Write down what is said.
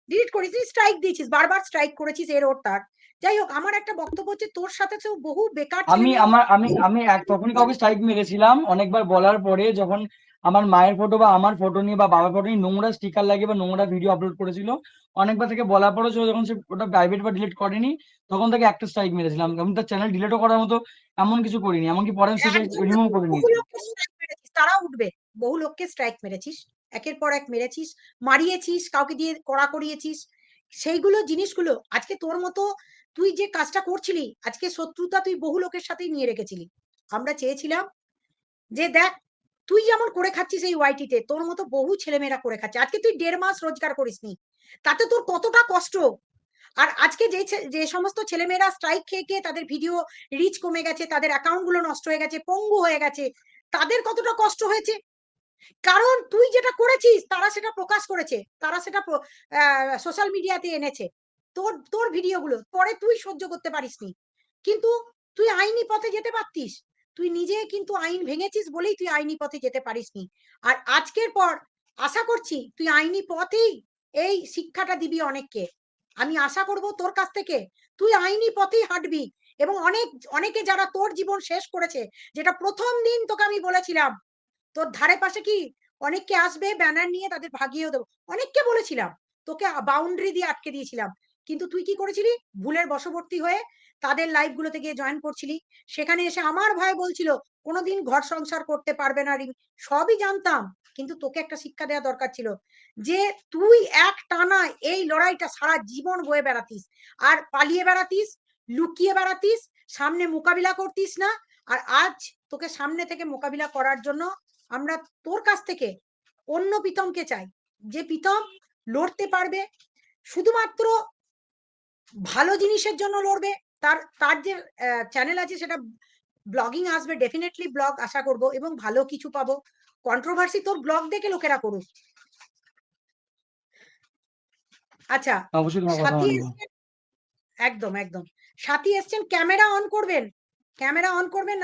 Delete করিস, strike দিয়েছিস, বারবার স্ট্রাইক করেছিস, এর ওর তার। যাই হোক, আমার একটা বক্তব্য হচ্ছে তোর সাথে তো বহু বেকার ছেলে আমি মেয়েও আমার আমি আমি তখনই কাউকে স্ট্রাইক মেরেছিলাম অনেকবার বলার পরে, যখন আমার মায়ের ফটো বা আমার ফটো নিয়ে বা বাবার ফটো নিয়ে নোংরা স্টিকার লাগিয়ে বা নোংরা ভিডিও আপলোড করেছিল, অনেকবার থেকে বলার পরেও যখন সে ওটা প্রাইভেট বা ডিলিট করেনি, তখন তাকে একটা স্ট্রাইক মেরেছিলাম। আমি তার চ্যানেল ডিলিটও করার মতো এমন কিছু করিনি, এমনকি পরে আমি সেটা একজন না, রিমুভ করে বহু নিয়েছি। লোককে স্ট্রাইক মেরেছিস, তারা উঠবে। বহু লোককে স্ট্রাইক মেরেছিস, একের পর এক মেরেছিস, মারিয়েছিস, কাউকে দিয়ে কড়া করিয়েছিস। সেইগুলো জিনিসগুলো আজকে তোর মতো, তুই যে কাজটা করছিলি, আজকে শত্রুতা তুই বহু লোকের সাথেই নিয়ে রেখেছিলি। আমরা চেয়েছিলাম যে দেখ, তুই যেমন করে খাচ্ছিস এই ওয়াইটিতে, তোর মতো বহু ছেলেমেয়েরা করে খাচ্ছে। আজকে তুই 1.5 মাস রোজগার করিসনি, তাতে তোর কতটা কষ্ট। আর আজকে যে সমস্ত ছেলেমেয়েরা স্ট্রাইক খেয়ে খেয়ে তাদের ভিডিও রিচ কমে গেছে, তাদের অ্যাকাউন্ট গুলো নষ্ট হয়ে গেছে, পঙ্গু হয়ে গেছে, তাদের কতটা কষ্ট হয়েছে। কারণ তুই যেটা করেছিস তারা সেটা প্রকাশ করেছে, তারা সেটা সোশ্যাল মিডিয়াতে এনেছে, তোর তোর ভিডিওগুলো পরে তুই সহ্য করতে পারিসনি। কিন্তু তুই আইনি পথে যেতে পারতিস, তুই নিজে কিন্তু আইন ভেঙেছিস বলেই তুই আইনি পথে যেতে পারিসনি। আর আজকের পর আশা করছি তুই আইনি পথেই এই শিক্ষাটা দিবি অনেককে। আমি আশা করব তোর কাছ থেকে তুই আইনি পথেই হাঁটবি। এবং অনেকে যারা তোর জীবন শেষ করেছে, যেটা প্রথম দিন তোকে আমি বলেছিলাম, তোর ধারে পাশে কি অনেককে আসবে ব্যানার নিয়ে, তাদের ভাগিয়েও দেবো, অনেককে বলেছিলাম, তোকে বাউন্ডারি দিয়ে আটকে দিয়েছিলাম। কিন্তু তুই কি করেছিলি, ভুলের বশবর্তী হয়ে তাদের লাইভ গুলোতে গিয়ে জয়েন করছিলি। সেখানে এসে আমার ভাই বলছিল কোনোদিন ঘর সংসার করতে পারবে না রিমি, সবই জানতাম, কিন্তু তোকে একটা শিক্ষা দেওয়া দরকার ছিল যে তুই এক টানা এই লড়াইটা সারা জীবন বয়ে বেড়াতিস, আর পালিয়ে বেড়াতিস, লুকিয়ে বেড়াতিস, সামনে মোকাবিলা করতিস না। আর আজ তোকে সামনে থেকে মোকাবিলা করার জন্য আমরা তোর কাছ থেকে অন্য প্রীতমকে চাই, যে প্রীতম লড়তে পারবে, শুধুমাত্র ভালো জিনিসের জন্য লড়বে। তার তার যে চ্যানেল আছে সেটা ব্লগিং আসবে, ডেফিনেটলি ব্লগ আশা করব, এবং ভালো কিছু পাবো। কন্ট্রোভার্সি তোর ব্লগ দেখে লোকেরা করুক। আচ্ছা, অবশ্যই তোমার কথা সাথী মানবো। এসছেন, একদম একদম, সাথী এসছেন, ক্যামেরা অন করবেন, ক্যামেরা অন করবেন।